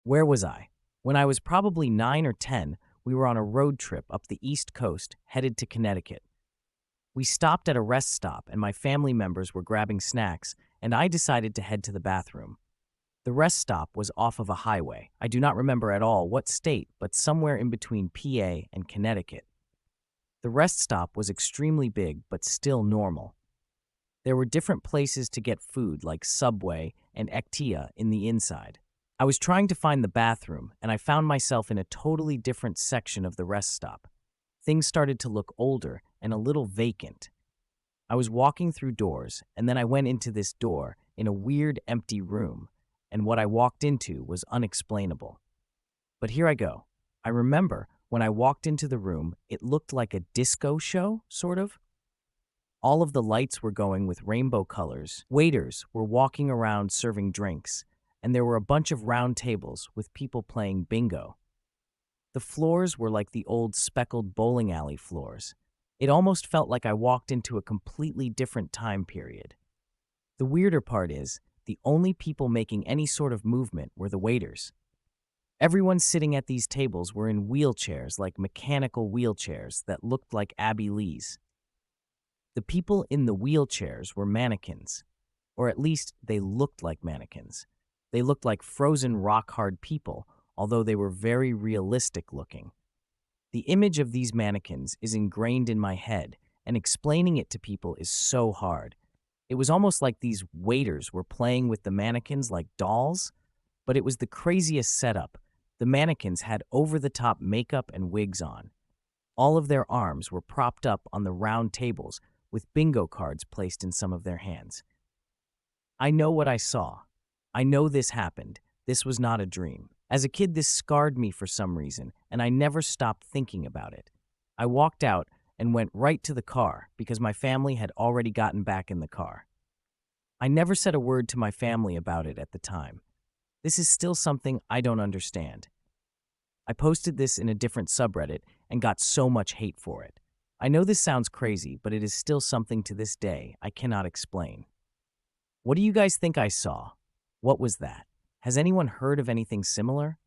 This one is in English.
Where was I? When I was probably 9 or 10, we were on a road trip up the East Coast, headed to Connecticut. We stopped at a rest stop, and my family members were grabbing snacks, and I decided to head to the bathroom. The rest stop was off of a highway. I do not remember at all what state, but somewhere in between PA and Connecticut. The rest stop was extremely big, but still normal. There were different places to get food, like Subway and Ectia in the inside. I was trying to find the bathroom, and I found myself in a totally different section of the rest stop. Things started to look older and a little vacant. I was walking through doors, and then I went into this door in a weird empty room, and what I walked into was unexplainable. But here I go. I remember when I walked into the room, it looked like a disco show, sort of. All of the lights were going with rainbow colors. Waiters were walking around serving drinks, and there were a bunch of round tables with people playing bingo. The floors were like the old speckled bowling alley floors. It almost felt like I walked into a completely different time period. The weirder part is, the only people making any sort of movement were the waiters. Everyone sitting at these tables were in wheelchairs, like mechanical wheelchairs that looked like Abby Lee's. The people in the wheelchairs were mannequins, or at least they looked like mannequins. They looked like frozen rock-hard people, although they were very realistic looking. The image of these mannequins is ingrained in my head, and explaining it to people is so hard. It was almost like these waiters were playing with the mannequins like dolls, but it was the craziest setup. The mannequins had over-the-top makeup and wigs on. All of their arms were propped up on the round tables with bingo cards placed in some of their hands. I know what I saw. I know this happened. This was not a dream. As a kid, this scarred me for some reason, and I never stopped thinking about it. I walked out and went right to the car because my family had already gotten back in the car. I never said a word to my family about it at the time. This is still something I don't understand. I posted this in a different subreddit and got so much hate for it. I know this sounds crazy, but it is still something to this day I cannot explain. What do you guys think I saw? What was that? Has anyone heard of anything similar?